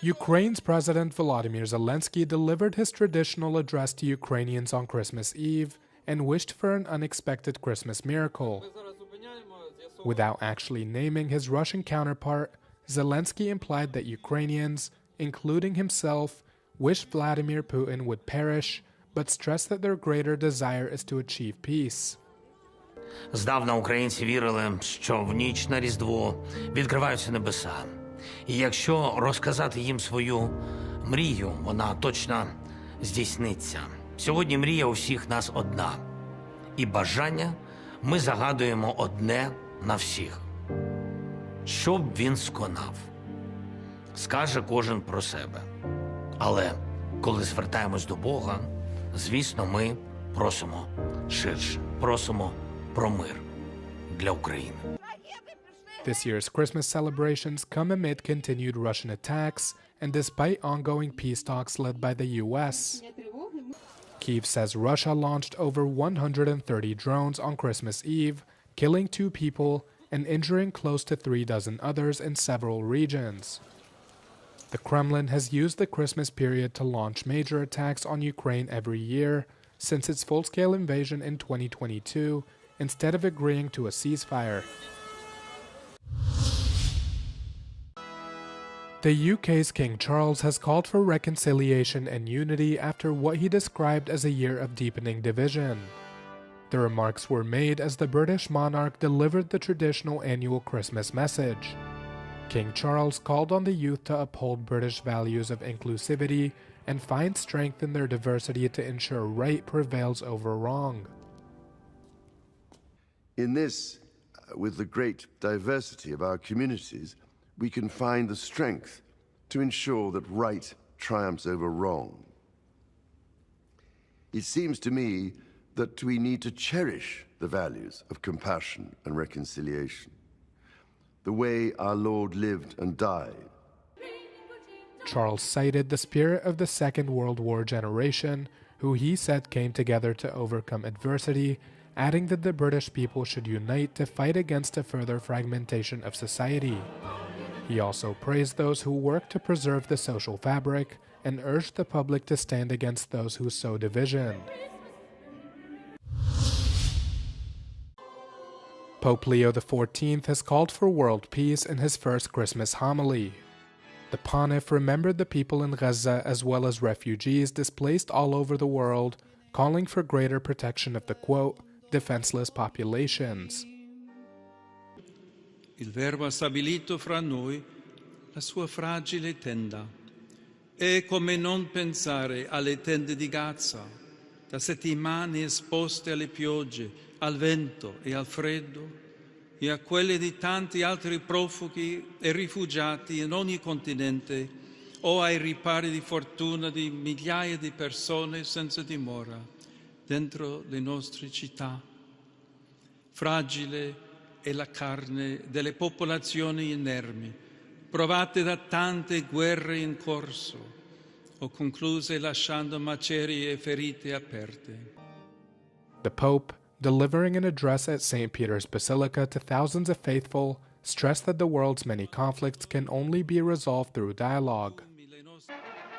Ukraine's President Volodymyr Zelensky delivered his traditional address to Ukrainians on Christmas Eve and wished for an unexpected Christmas miracle. Without actually naming his Russian counterpart, Zelensky implied that Ukrainians, including himself, wished Vladimir Putin would perish, but stressed that their greater desire is to achieve peace. Здавна українці вірили, що в ніч на Різдво відкриваються небеса. І якщо розказати їм свою мрію, вона точно здійсниться. Сьогодні мрія у всіх нас одна. І бажання ми загадуємо одне на всіх. Що б він сконав? Скаже кожен про себе. Але коли звертаємось до Бога, звісно, ми просимо ширше, просимо про мир для України. This year's Christmas celebrations come amid continued Russian attacks and despite ongoing peace talks led by the U.S. Kyiv says Russia launched over 130 drones on Christmas Eve, killing 2 people and injuring close to 36 others in several regions. The Kremlin has used the Christmas period to launch major attacks on Ukraine every year since its full-scale invasion in 2022, instead of agreeing to a ceasefire. The UK's King Charles has called for reconciliation and unity after what he described as a year of deepening division. The remarks were made as the British monarch delivered the traditional annual Christmas message. King Charles called on the youth to uphold British values of inclusivity and find strength in their diversity to ensure right prevails over wrong. In this, with the great diversity of our communities, we can find the strength to ensure that right triumphs over wrong. It seems to me that we need to cherish the values of compassion and reconciliation, the way our Lord lived and died. Charles cited the spirit of the Second World War generation, who he said came together to overcome adversity, adding that the British people should unite to fight against a further fragmentation of society. He also praised those who work to preserve the social fabric and urged the public to stand against those who sow division. Pope Leo XIV has called for world peace in his first Christmas homily. The pontiff remembered the people in Gaza as well as refugees displaced all over the world, calling for greater protection of the, quote, defenseless populations. Il Verbo ha stabilito fra noi la sua fragile tenda. E come non pensare alle tende di Gaza, da settimane esposte alle piogge, al vento e al freddo, e a quelle di tanti altri profughi e rifugiati in ogni continente, o ai ripari di fortuna di migliaia di persone senza dimora dentro le nostre città. Fragile è la carne delle popolazioni inermi, provate da tante guerre in corso o concluse lasciando macerie e ferite aperte. The Pope, delivering an address at St. Peter's Basilica to thousands of faithful, stressed that the world's many conflicts can only be resolved through dialogue.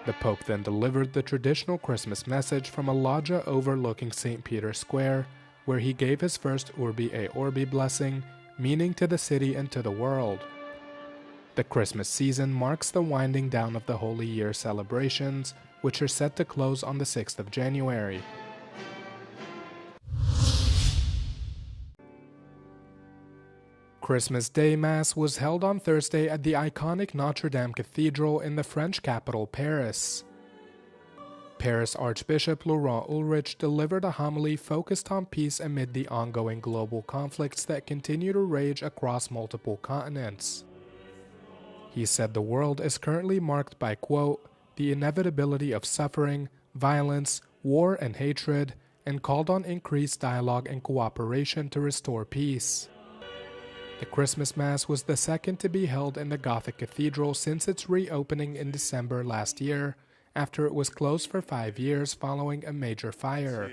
The Pope then delivered the traditional Christmas message from a loggia overlooking St. Peter's Square, where he gave his first Urbi et Orbi blessing, meaning to the city and to the world. The Christmas season marks the winding down of the Holy Year celebrations, which are set to close on the 6th of January. Christmas Day Mass was held on Thursday at the iconic Notre Dame Cathedral in the French capital, Paris. Paris Archbishop Laurent Ulrich delivered a homily focused on peace amid the ongoing global conflicts that continue to rage across multiple continents. He said the world is currently marked by, quote, the inevitability of suffering, violence, war, and hatred, and called on increased dialogue and cooperation to restore peace. The Christmas Mass was the second to be held in the Gothic Cathedral since its reopening in December last year, after it was closed for 5 years following a major fire.